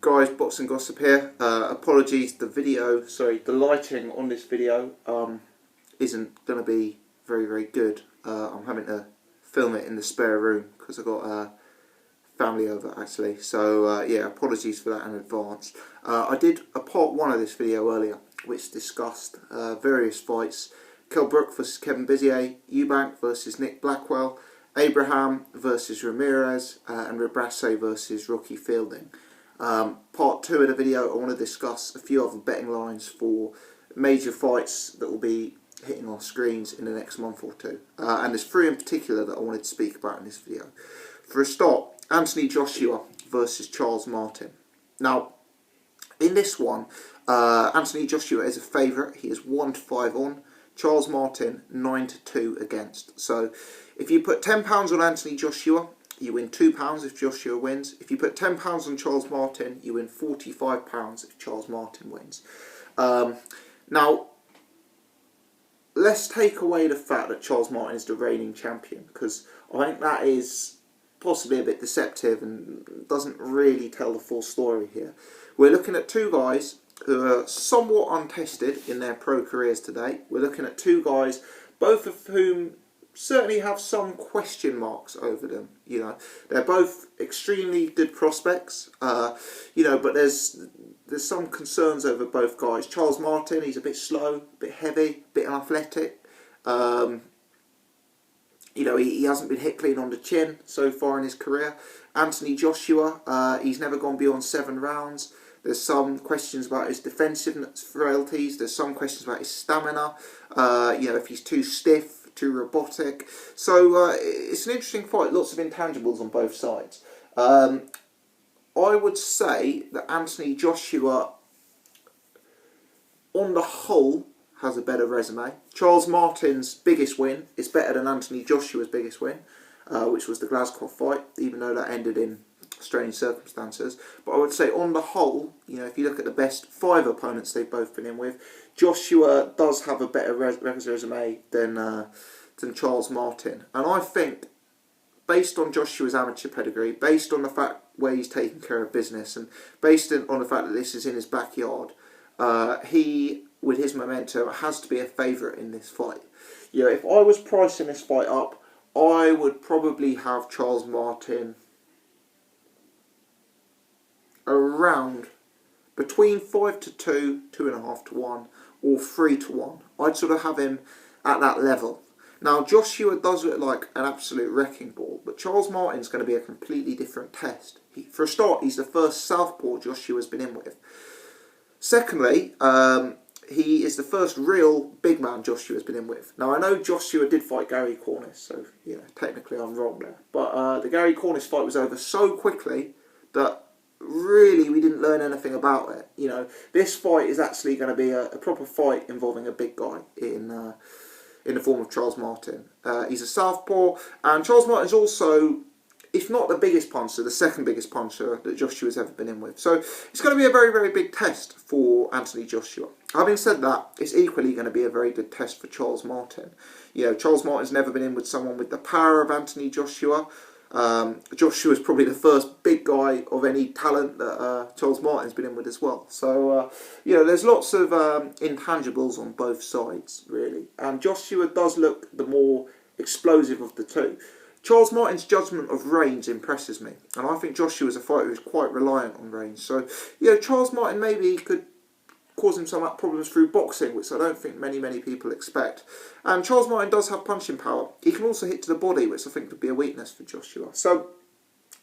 Guys, Boxing Gossip here. Apologies, the lighting on this video isn't going to be very good. I'm having to film it in the spare room because I've got family over actually. So yeah, apologies for that in advance. I did a part 1 of this video earlier which discussed various fights. Kell Brook versus Kevin Bizier, Eubank versus Nick Blackwell, Abraham versus Ramirez, and Rebrasse versus Rocky Fielding. Part 2 of the video, I want to discuss a few other betting lines for major fights that will be hitting our screens in the next month or two. And there's 3 in particular that I wanted to speak about in this video. For a start, Anthony Joshua versus Charles Martin. Now, in this one, Anthony Joshua is a favourite. He is 1-5 on. Charles Martin 9-2 against. So, if you put £10 on Anthony Joshua, you win £2 if Joshua wins. If you put £10 on Charles Martin, you win £45 if Charles Martin wins. Now, let's take away the fact that Charles Martin is the reigning champion, because I think that is possibly a bit deceptive and doesn't really tell the full story here. We're looking at 2 guys who are somewhat untested in their pro careers today. We're looking at 2 guys, both of whom certainly have some question marks over them. You know, they're both extremely good prospects. You know, but there's some concerns over both guys. Charles Martin, he's a bit slow, a bit heavy, a bit unathletic. You know, he hasn't been hit clean on the chin so far in his career. Anthony Joshua, he's never gone beyond 7 rounds. There's some questions about his defensive frailties. There's some questions about his stamina. You know, if he's too stiff, too robotic. So it's an interesting fight. Lots of intangibles on both sides. I would say that Anthony Joshua, on the whole, has a better resume. Charles Martin's biggest win is better than Anthony Joshua's biggest win, which was the Glasgow fight, even though that ended in strange circumstances. But I would say on the whole, you know, if you look at the best 5 opponents they've both been in with, Joshua does have a better resume than Charles Martin. And I think, based on Joshua's amateur pedigree, based on the fact where he's taking care of business, and based on the fact that this is in his backyard, he, with his momentum, has to be a favourite in this fight. You know, if I was pricing this fight up, I would probably have Charles Martin around between 5-2, 2.5-1, or 3-1. I'd sort of have him at that level. Now, Joshua does look like an absolute wrecking ball, but Charles Martin's going to be a completely different test. For a start, he's the first southpaw Joshua's been in with. Secondly, he is the first real big man Joshua's been in with. Now, I know Joshua did fight Gary Cornish, so, you know, technically I'm wrong there. But the Gary Cornish fight was over so quickly that really we didn't learn anything about it. You know, this fight is actually going to be a proper fight involving a big guy in the form of Charles Martin. He's a southpaw, and Charles Martin's also, if not the biggest puncher, the second biggest puncher that Joshua's ever been in with. So it's going to be a very big test for Anthony Joshua. Having said that, it's equally going to be a very good test for Charles Martin. You know, Charles Martin's never been in with someone with the power of Anthony Joshua. Joshua's probably the first big guy of any talent that Charles Martin's been in with as well. So, you know, there's lots of intangibles on both sides, really. And Joshua does look the more explosive of the 2. Charles Martin's judgment of range impresses me. And I think Joshua's a fighter who's quite reliant on range. So, you know, Charles Martin maybe could cause him some problems through boxing, which I don't think many people expect. And Charles Martin does have punching power. He can also hit to the body, which I think could be a weakness for Joshua. So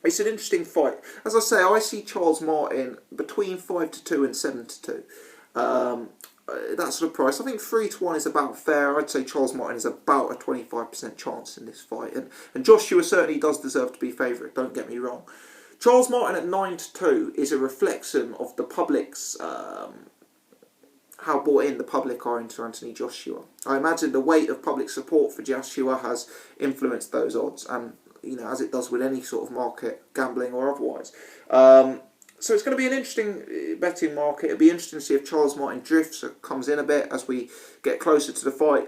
it's an interesting fight. As I say, I see Charles Martin between 5-2 and 7-2. That sort of price. I think 3-1 is about fair. I'd say Charles Martin is about a 25% chance in this fight. And Joshua certainly does deserve to be favourite, don't get me wrong. Charles Martin at 9-2 is a reflection of the public's how bought in the public are into Anthony Joshua. I imagine the weight of public support for Joshua has influenced those odds, and, you know, as it does with any sort of market, gambling or otherwise. So it's going to be an interesting betting market. It'll be interesting to see if Charles Martin drifts or comes in a bit as we get closer to the fight.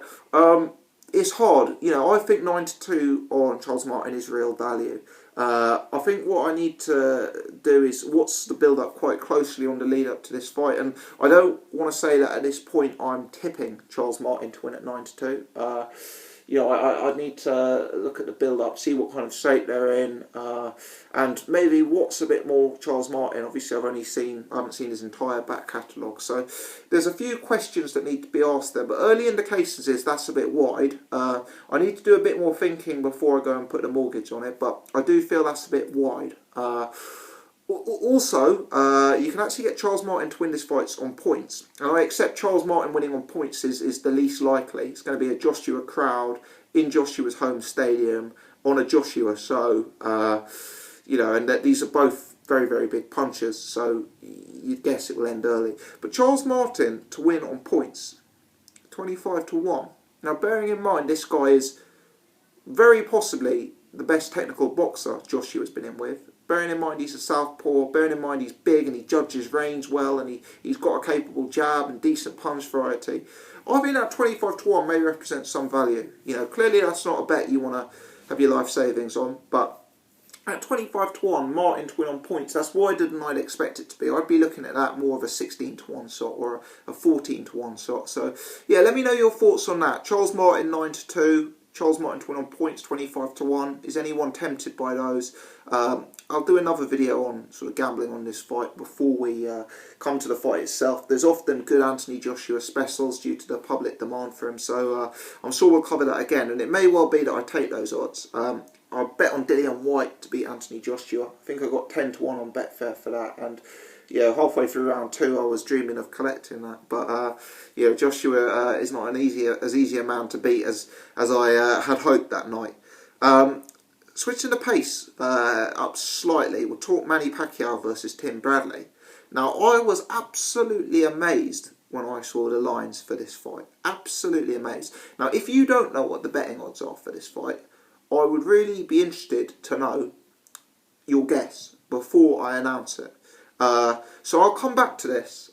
It's hard. You know, I think 9-2 on Charles Martin is real value. I think what I need to do is watch the build-up quite closely on the lead-up to this fight, and I don't want to say that at this point I'm tipping Charles Martin to win at 9-2. I need to look at the build-up, see what kind of shape they're in, and maybe watch a bit more Charles Martin. Obviously, I haven't seen his entire back catalogue, so there's a few questions that need to be asked there. But early indications is that's a bit wide. I need to do a bit more thinking before I go and put a mortgage on it, but I do feel that's a bit wide. Also, you can actually get Charles Martin to win this fight on points. And I accept Charles Martin winning on points is the least likely. It's going to be a Joshua crowd in Joshua's home stadium on a Joshua show. And that these are both very, very big punchers, so you'd guess it will end early. But Charles Martin to win on points, 25-1. Now, bearing in mind this guy is very possibly the best technical boxer Joshua's been in with. Bearing in mind he's a southpaw, bearing in mind he's big and he judges range well, and he's got a capable jab and decent punch variety. I think that 25-1 may represent some value. Clearly that's not a bet you want to have your life savings on, but at 25-1, Martin to win on points, that's wider than I'd expect it to be. I'd be looking at that more of a 16-1 shot or a 14-1 shot. So, yeah, let me know your thoughts on that. Charles Martin 9-2. Charles Martin to win on points, 25-1. Is anyone tempted by those? I'll do another video on sort of gambling on this fight before we come to the fight itself. There's often good Anthony Joshua specials due to the public demand for him, so I'm sure we'll cover that again. And it may well be that I take those odds. I bet on Dillian White to beat Anthony Joshua. I think I got 10-1 on Betfair for that, and halfway through round 2 I was dreaming of collecting that. But Joshua is not as easy a man to beat as I had hoped that night. Switching the pace up slightly, we'll talk Manny Pacquiao versus Tim Bradley. Now, I was absolutely amazed when I saw the lines for this fight. Absolutely amazed. Now, if you don't know what the betting odds are for this fight, I would really be interested to know your guess before I announce it. So I'll come back to this,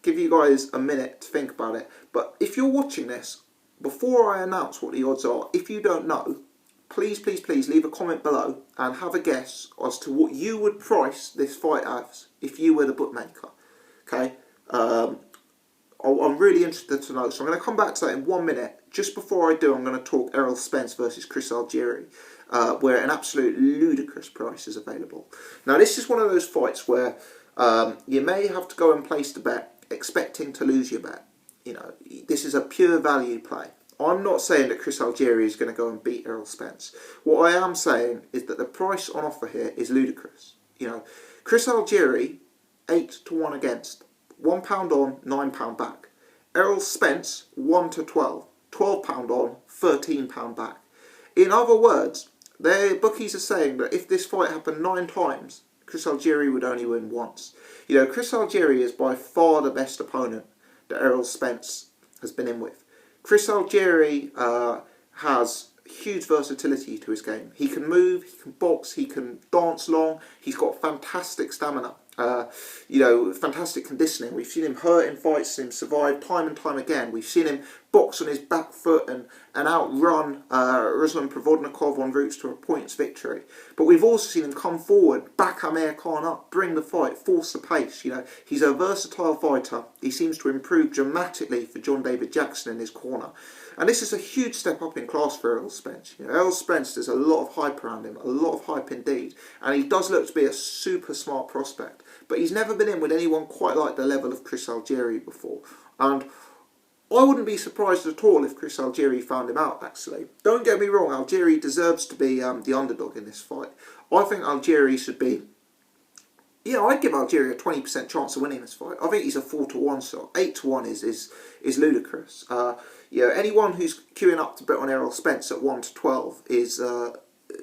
give you guys a minute to think about it. But if you're watching this, before I announce what the odds are, if you don't know, please, please, please leave a comment below and have a guess as to what you would price this fight as if you were the bookmaker. Okay? I'm really interested to know, so I'm going to come back to that in 1 minute. Just before I do, I'm going to talk Errol Spence versus Chris Algieri, where an absolute ludicrous price is available. Now, this is one of those fights where you may have to go and place the bet expecting to lose your bet. This is a pure value play. I'm not saying that Chris Algieri is going to go and beat Errol Spence. What I am saying is that the price on offer here is ludicrous. Chris Algieri, 8-1 against, £1 on, £9 back. Errol Spence, 1-12, £12 on, £13 back. In other words, their bookies are saying that if this fight happened 9 times, Chris Algieri would only win once. Chris Algieri is by far the best opponent that Errol Spence has been in with. Chris Algieri has huge versatility to his game. He can move, he can box, he can dance long, he's got fantastic stamina. Fantastic conditioning. We've seen him hurt in fights, seen him survive time and time again. We've seen him box on his back foot and outrun Ruslan Provodnikov on routes to a points victory. But we've also seen him come forward, back Amir Khan up, bring the fight, force the pace. He's a versatile fighter. He seems to improve dramatically for John David Jackson in his corner. And this is a huge step up in class for Errol Spence. Errol Spence, there's a lot of hype around him, a lot of hype indeed. And he does look to be a super smart prospect. But he's never been in with anyone quite like the level of Chris Algieri before. And I wouldn't be surprised at all if Chris Algieri found him out, actually. Don't get me wrong, Algieri deserves to be the underdog in this fight. I think Algieri should be... I'd give Algieri a 20% chance of winning this fight. I think he's a 4-1 shot. 8-1 is ludicrous. Anyone who's queuing up to bet on Errol Spence at 1-12 is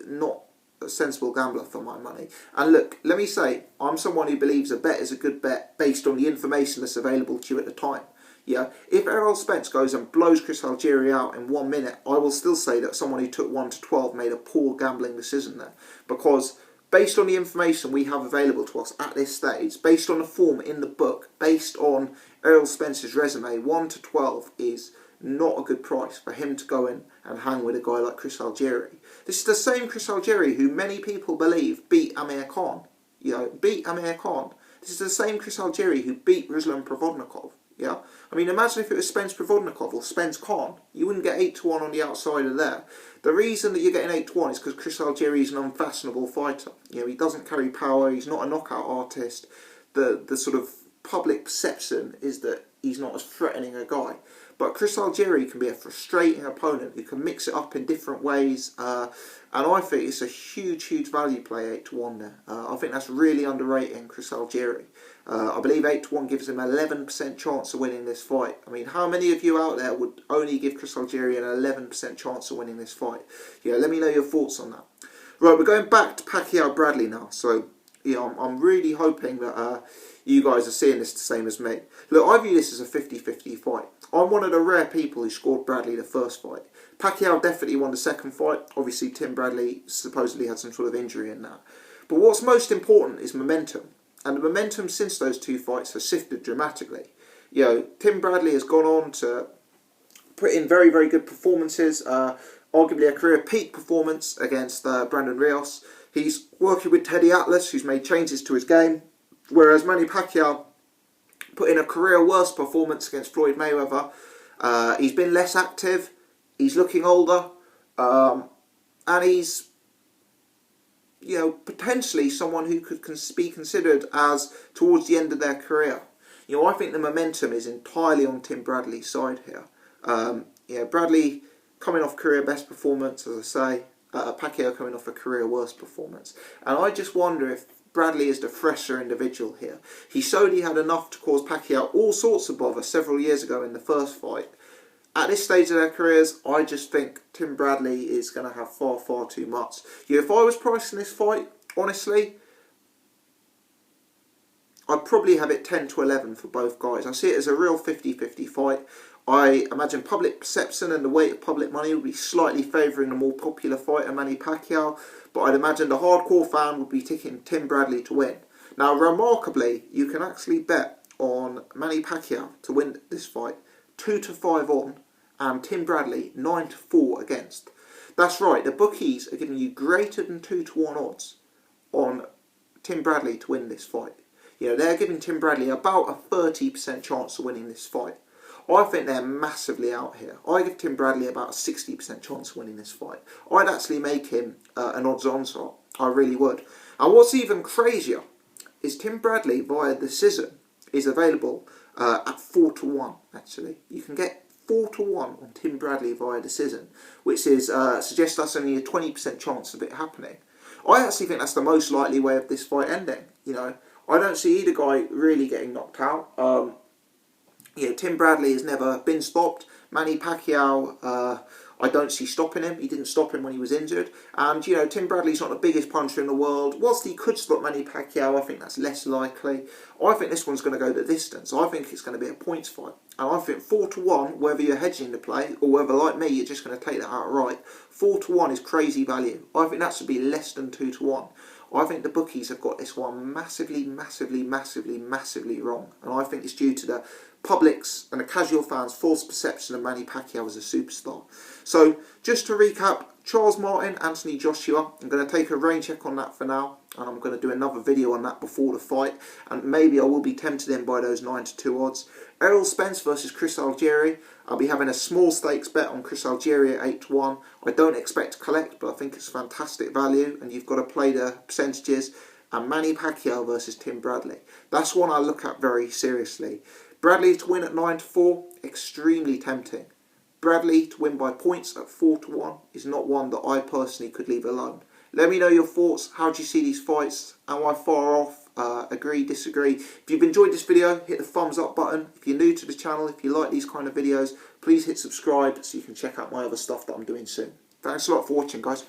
not a sensible gambler for my money. And look, let me say, I'm someone who believes a bet is a good bet based on the information that's available to you at the time. If Errol Spence goes and blows Chris Algieri out in 1 minute, I will still say that someone who took 1-12 made a poor gambling decision there. Because based on the information we have available to us at this stage, based on the form in the book, based on Errol Spence's resume, 1-12 is not a good price for him to go in and hang with a guy like Chris Algieri. This is the same Chris Algieri who many people believe beat Amir Khan. Beat Amir Khan. This is the same Chris Algieri who beat Ruslan Provodnikov. Yeah, I mean, imagine if it was Spence Provodnikov or Spence Khan. You wouldn't get 8-1 on the outside of there. The reason that you're getting 8-1 is because Chris Algieri is an unfashionable fighter. He doesn't carry power. He's not a knockout artist. The sort of public perception is that he's not as threatening a guy. But Chris Algieri can be a frustrating opponent who can mix it up in different ways. And I think it's a huge, huge value play 8-1 there. I think that's really underrating Chris Algieri. I believe 8-1 gives him 11% chance of winning this fight. I mean, how many of you out there would only give Chris Algieri an 11% chance of winning this fight? Let me know your thoughts on that. Right, we're going back to Pacquiao Bradley now. So, I'm really hoping that you guys are seeing this the same as me. Look, I view this as a 50-50 fight. I'm one of the rare people who scored Bradley the first fight. Pacquiao definitely won the second fight. Obviously, Tim Bradley supposedly had some sort of injury in that. But what's most important is momentum. And the momentum since those two fights has shifted dramatically. Tim Bradley has gone on to put in very, very good performances. Arguably a career peak performance against Brandon Rios. He's working with Teddy Atlas, who's made changes to his game. Whereas Manny Pacquiao put in a career worst performance against Floyd Mayweather. He's been less active. He's looking older. And he's potentially someone who could be considered as towards the end of their career. I think the momentum is entirely on Tim Bradley's side here. Bradley coming off career best performance, as I say. Pacquiao coming off a career worst performance. And I just wonder if Bradley is the fresher individual here. He showed he had enough to cause Pacquiao all sorts of bother several years ago in the first fight. At this stage of their careers, I just think Tim Bradley is going to have far, far too much. If I was pricing this fight, honestly, I'd probably have it 10-11 for both guys. I see it as a real 50-50 fight. I imagine public perception and the weight of public money would be slightly favouring the more popular fighter, Manny Pacquiao, but I'd imagine the hardcore fan would be ticking Tim Bradley to win. Now, remarkably, you can actually bet on Manny Pacquiao to win this fight 2-5 on, and Tim Bradley 9-4 against. That's right, the bookies are giving you greater than 2-1 odds on Tim Bradley to win this fight. They're giving Tim Bradley about a 30% chance of winning this fight. I think they're massively out here. I give Tim Bradley about a 60% chance of winning this fight. I'd actually make him an odds-on slot. I really would. And what's even crazier is Tim Bradley via decision is available at 4-1, actually. You can get 4-1 on Tim Bradley via decision, which is suggests that's only a 20% chance of it happening. I actually think that's the most likely way of this fight ending. I don't see either guy really getting knocked out. Tim Bradley has never been stopped. Manny Pacquiao, I don't see stopping him. He didn't stop him when he was injured. And, Tim Bradley's not the biggest puncher in the world. Whilst he could stop Manny Pacquiao, I think that's less likely. I think this one's going to go the distance. I think it's going to be a points fight. And I think 4-1, whether you're hedging the play, or whether, like me, you're just going to take that outright, 4-1 is crazy value. I think that should be less than 2-1. I think the bookies have got this one massively, massively, massively, massively wrong. And I think it's due to the public's and the casual fans' false perception of Manny Pacquiao as a superstar. So, just to recap, Charles Martin, Anthony Joshua, I'm going to take a rain check on that for now, and I'm going to do another video on that before the fight, and maybe I will be tempted in by those 9-2 odds. Errol Spence versus Chris Algieri, I'll be having a small stakes bet on Chris Algieri at 8-1. I don't expect to collect, but I think it's fantastic value, and you've got to play the percentages. And Manny Pacquiao versus Tim Bradley. That's one I look at very seriously. Bradley to win at 9-4, extremely tempting. Bradley to win by points at 4-1 is not one that I personally could leave alone. Let me know your thoughts. How do you see these fights? Am I far off? Agree, disagree? If you've enjoyed this video, hit the thumbs up button. If you're new to the channel, if you like these kind of videos, please hit subscribe so you can check out my other stuff that I'm doing soon. Thanks a lot for watching, guys.